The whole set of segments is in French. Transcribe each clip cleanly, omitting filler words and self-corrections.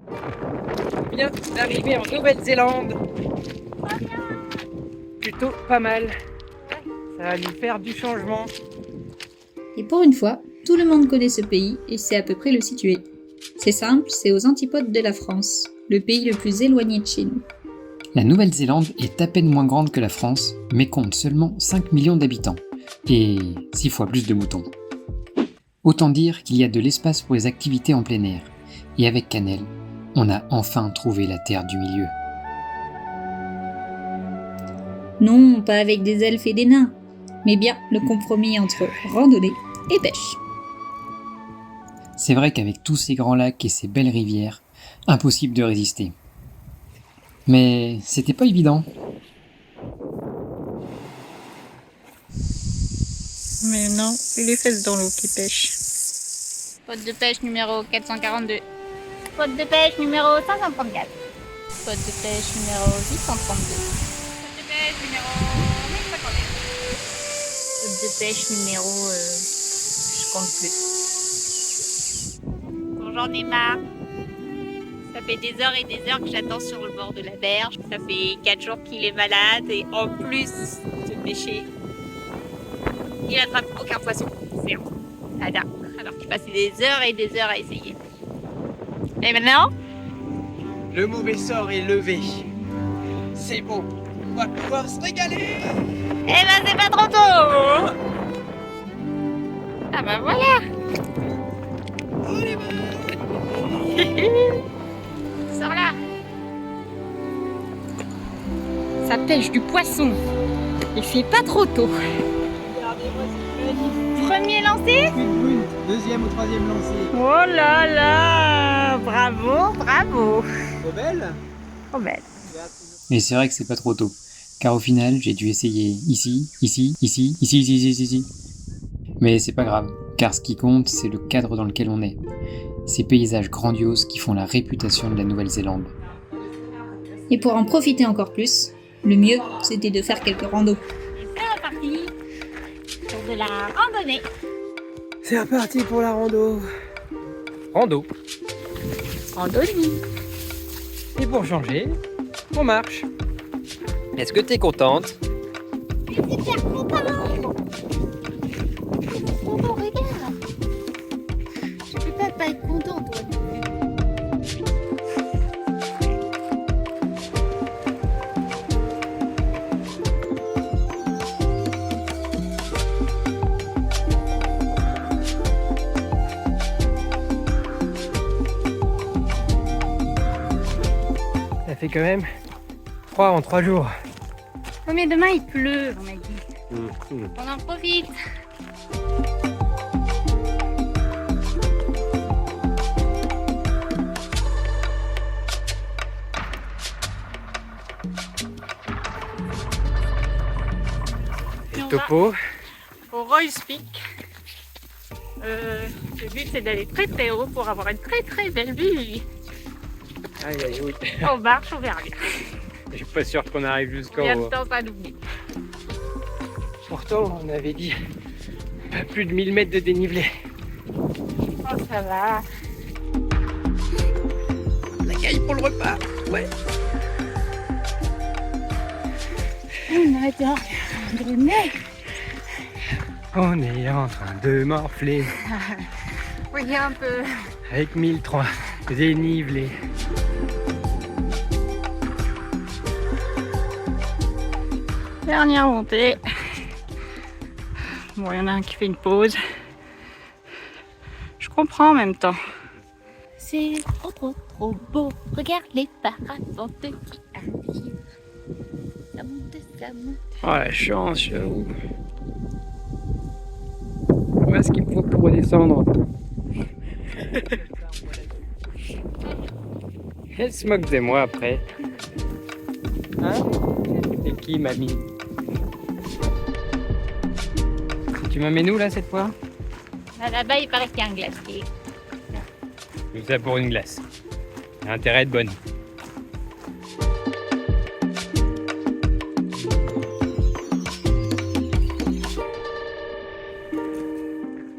On vient d'arriver en Nouvelle-Zélande. Plutôt pas mal. Ça va nous faire du changement. Et pour une fois, tout le monde connaît ce pays et sait à peu près le situer. C'est simple, c'est aux antipodes de la France, le pays le plus éloigné de chez nous. La Nouvelle-Zélande est à peine moins grande que la France, mais compte seulement 5 millions d'habitants, et 6 fois plus de moutons. Autant dire qu'il y a de l'espace pour les activités en plein air, et avec Cannelle, on a enfin trouvé la terre du milieu. Non, pas avec des elfes et des nains, mais bien le compromis entre randonnée et pêche. C'est vrai qu'avec tous ces grands lacs et ces belles rivières, impossible de résister. Mais c'était pas évident. Mais non, c'est les fesses dans l'eau qui pêchent. Spot de pêche numéro 442. Spot de pêche numéro 534. Spot de pêche numéro 832. Spot de pêche numéro 1051. Spot de pêche numéro... je compte plus. Bon, j'en ai marre. Ça fait des heures et des heures que j'attends sur le bord de la berge. Ça fait 4 jours qu'il est malade et en plus de pêcher, il attrape aucun poisson. Zéro. Nada. Alors qu'il passait des heures et des heures à essayer. Et maintenant, Le mauvais sort est levé. C'est bon. On va pouvoir se régaler. eh ben c'est pas trop tôt. Ah bah voilà. Sors là. Ça pêche du poisson. Il fait pas trop tôt. Regardez-moi cette magnifique Premier lancé. brune. Deuxième ou troisième lancé. Oh là là. Bravo, bravo. Trop belle. Trop belle. Et c'est vrai que c'est pas trop tôt, car au final, j'ai dû essayer ici. Mais c'est pas grave, car ce qui compte, c'est le cadre dans lequel on est. Ces paysages grandioses qui font la réputation de la Nouvelle-Zélande. Et pour en profiter encore plus, le mieux, c'était de faire quelques randos. Et c'est reparti pour de la randonnée. C'est reparti pour la rando. Rando. Randonnée. Et pour changer, on marche. Est-ce que t'es contente? Oh, regarde. Tu peux pas être content, toi. Ça fait quand même froid en 3 jours. Oh, mais demain il pleut, on m'a dit. On en profite. Et on va Topo. au Roy's Peak. Le but c'est d'aller très très haut pour avoir une très très belle vue. Aïe aïe aïe. On marche, on verra bien. Je suis pas sûr qu'on arrive jusqu'en Combien haut. de temps ça nous met? Pourtant, on avait dit pas plus de 1000 mètres de dénivelé. Oh, ça va. La caille pour le repas. Ouais. On adore le nez. On est en train de morfler Oui, un peu. avec 1003 dénivelé. Dernière montée. Bon, il y en a un qui fait une pause. Je comprends en même temps. C'est trop trop trop beau. Regarde les parapentes qui arrivent. Ça monte, ça monte. Oh la chance, j'avoue. Voilà ce qu'il me faut pour redescendre. Elle se moque de moi après. Hein? C'est qui, mamie? Tu m'amènes où là cette fois? Là-bas, il paraît qu'il y a un glacier. Tout ça pour une glace. Elle a intérêt à être bonne.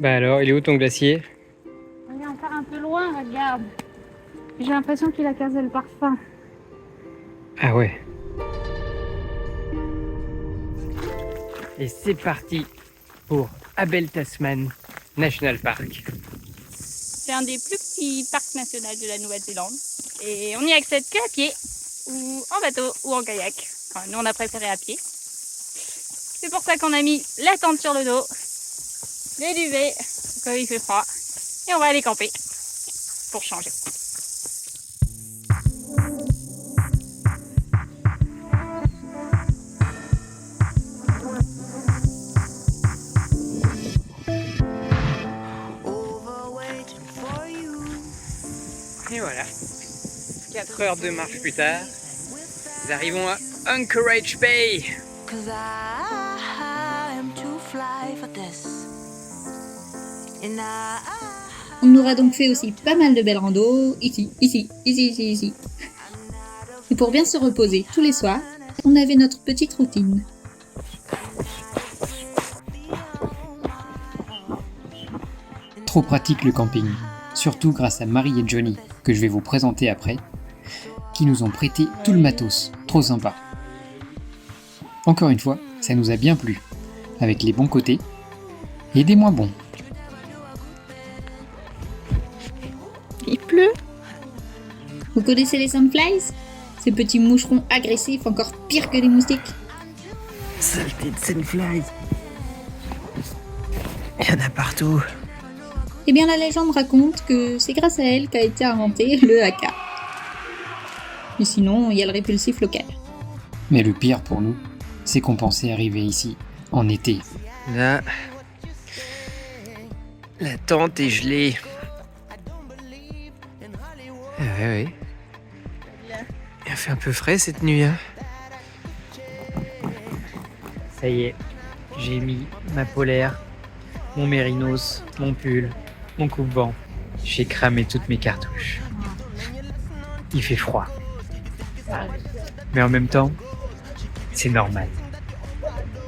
Bah alors, il est où ton glacier? On est encore un peu loin, regarde. J'ai l'impression qu'il a casé le parfum. Ah ouais. Et c'est parti pour Abel Tasman National Park. C'est un des plus petits parcs nationaux de la Nouvelle-Zélande. Et on y accède qu'à pied, ou en bateau, ou en kayak. Enfin, nous, on a préféré à pied. C'est pour ça qu'on a mis la tente sur le dos, les duvets, quand il fait froid. Et on va aller camper pour changer. Et voilà, 4 heures de marche plus tard, nous arrivons à Anchorage Bay. Cause I am too fly for this. And On aura donc fait aussi pas mal de belles randos, ici. Et pour bien se reposer tous les soirs, on avait notre petite routine. Trop pratique le camping, surtout grâce à Marie et Johnny, que je vais vous présenter après, qui nous ont prêté tout le matos, trop sympa. Encore une fois, ça nous a bien plu, avec les bons côtés et des moins bons. Il pleut. Vous connaissez les sandflies? Ces petits moucherons agressifs encore pires que les moustiques. Saleté de sandflies. Il y en a partout. Eh bien la légende raconte que c'est grâce à elle qu'a été inventé le haka. Mais sinon, il y a le répulsif local. Mais le pire pour nous, c'est qu'on pensait arriver ici en été. Là, la tente est gelée. Ah ouais. Il a fait un peu frais cette nuit. Hein. Ça y est, j'ai mis ma polaire, mon mérinos, mon pull, mon coupe-vent. J'ai cramé toutes mes cartouches. Il fait froid. Mais en même temps, c'est normal.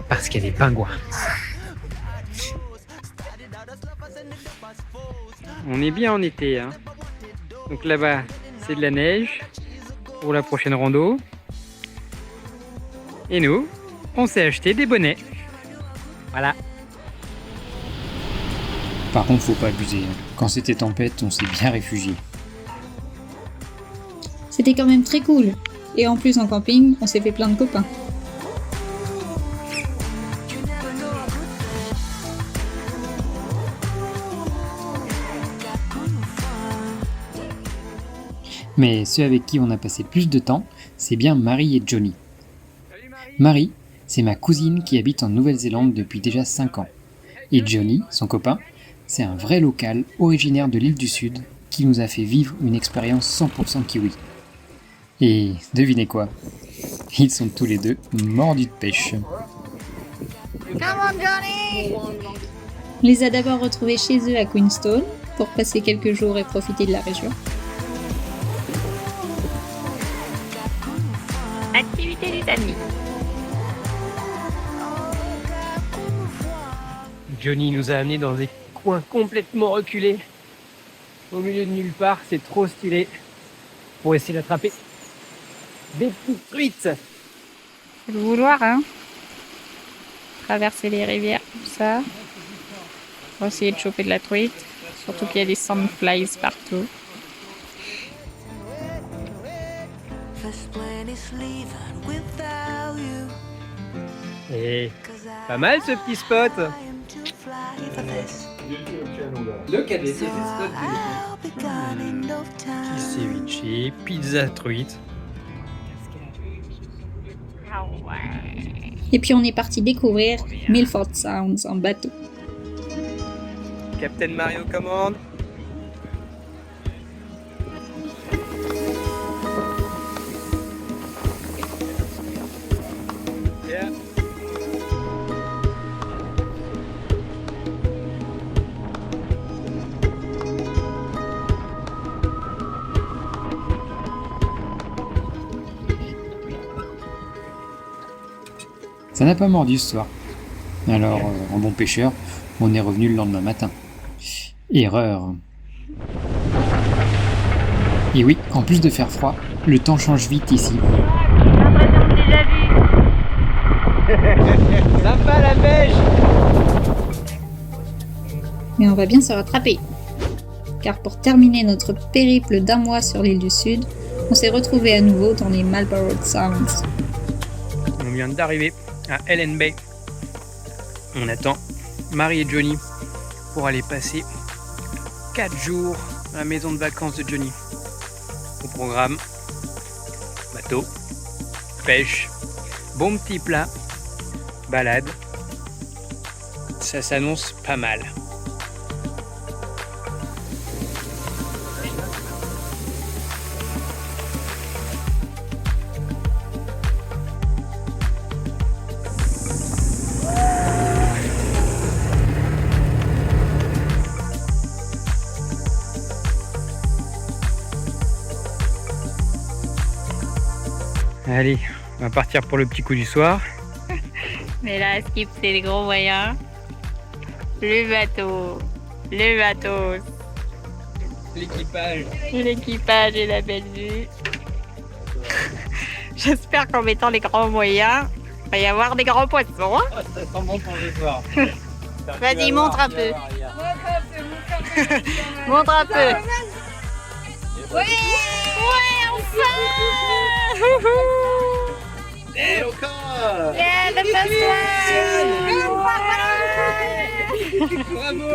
Parce qu'il y a des pingouins. On est bien en été, hein. Donc là-bas, c'est de la neige pour la prochaine rando. Et nous, on s'est acheté des bonnets. Voilà. Par contre, faut pas abuser. Quand c'était tempête, on s'est bien réfugié. C'était quand même très cool. Et en plus en camping, on s'est fait plein de copains. Mais ceux avec qui on a passé le plus de temps, c'est bien Marie et Johnny. Marie, c'est ma cousine qui habite en Nouvelle-Zélande depuis déjà 5 ans. Et Johnny, son copain, c'est un vrai local originaire de l'île du Sud qui nous a fait vivre une expérience 100% kiwi. Et devinez quoi? Ils sont tous les deux mordus de pêche. On les a d'abord retrouvés chez eux à Queenstown pour passer quelques jours et profiter de la région. Activité des amis. Johnny nous a amenés dans des coins complètement reculés. Au milieu de nulle part, c'est trop stylé. Pour essayer d'attraper des petites truites. C'est le vouloir, hein. Traverser les rivières, tout ça. On va essayer de choper de la truite. Surtout qu'il y a des sandflies partout. first when it's leaving without you. Et pas mal ce petit spot. I am too fly for this. Le cadet, c'est So des spots I'll be gone in no time. ceviche, pizza truite. Ah ouais. Et puis on est parti découvrir Milford Sounds en bateau. Captain Mario commande. Yeah. Ça n'a pas mordu ce soir. Alors, en bon pêcheur, on est revenu le lendemain matin. Erreur. Et oui, en plus de faire froid, le temps change vite ici. L'impression de déjà vu. Sympa la pêche. Mais on va bien se rattraper. Car pour terminer notre périple d'un mois sur l'île du Sud, on s'est retrouvé à nouveau dans les Marlborough Sounds. On vient d'arriver à Ellen Bay. On attend Marie et Johnny pour aller passer 4 jours à la maison de vacances de Johnny. Au programme, bateau, pêche, bon petit plat, balade. Ça s'annonce pas mal. Allez, on va partir pour le petit coup du soir. Mais là, Skip, c'est les gros moyens. Le bateau. Le bateau. L'équipage. L'équipage et la belle vue. J'espère qu'en mettant les grands moyens, il va y avoir des grands poissons. Ça sent bon pour ce soir. Vas-y, montre un peu. Montre un peu. Ouais, enfin. Et encore. Yeah, le passoire. Bravo.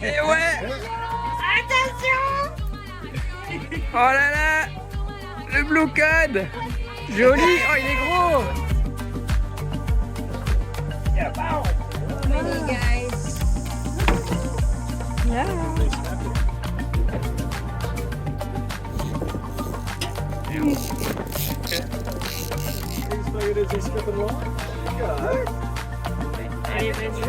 Et ouais. Attention. Oh là là. Le blue cod. Joli. Oh, il est gros. Allez, vas-y.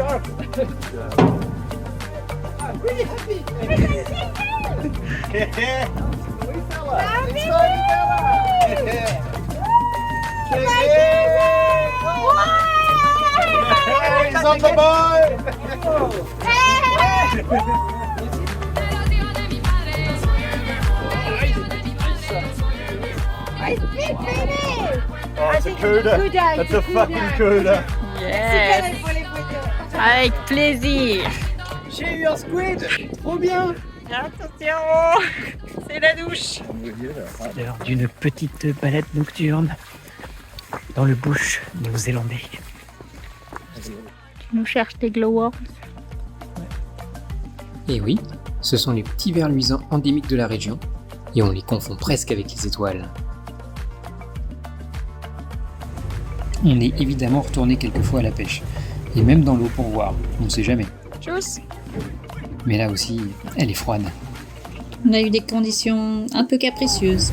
He's on the boat! Oh, it's a CUDA. That's a fucking CUDA. Yes. Avec plaisir. J'ai eu un squid. Trop bien. Attention, c'est la douche. L'heure d'une petite balade nocturne dans le bush néo-zélandais. Tu nous cherches des glowworms. Et oui, ce sont les petits vers luisants endémiques de la région, et on les confond presque avec les étoiles. On est évidemment retourné quelques fois à la pêche, et même dans l'eau pour voir, on ne sait jamais. Tchuss. Mais là aussi, elle est froide. On a eu des conditions un peu capricieuses.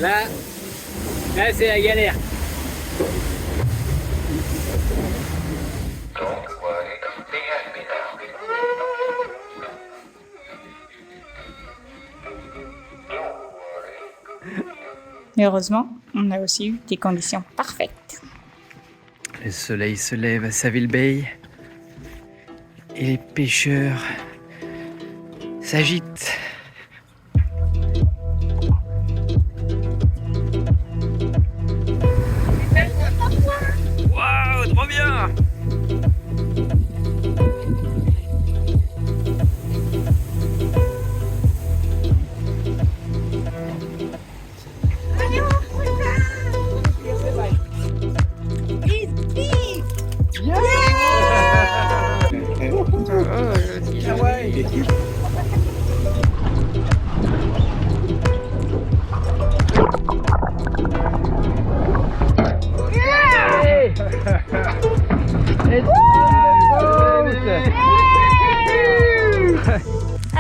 Là c'est la galère. Mais heureusement, on a aussi eu des conditions parfaites. Le soleil se lève à Saville Bay et les pêcheurs s'agitent. Waouh, trop bien!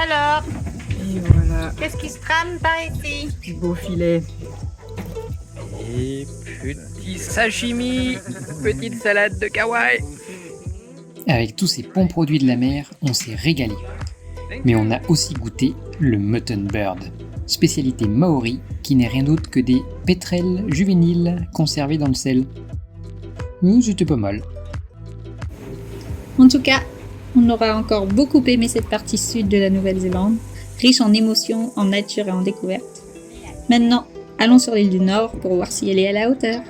Alors, Et voilà, qu'est-ce qui se trame par ici? beau filet. Et petit sashimi, petite salade de kawaii. Avec tous ces bons produits de la mer, on s'est régalé. Mais on a aussi goûté le mutton bird. spécialité maori qui n'est rien d'autre que des pétrels juvéniles conservés dans le sel. C'était pas mal. En tout cas, on aura encore beaucoup aimé cette partie sud de la Nouvelle-Zélande, riche en émotions, en nature et en découvertes. Maintenant, allons sur l'île du Nord pour voir si elle est à la hauteur.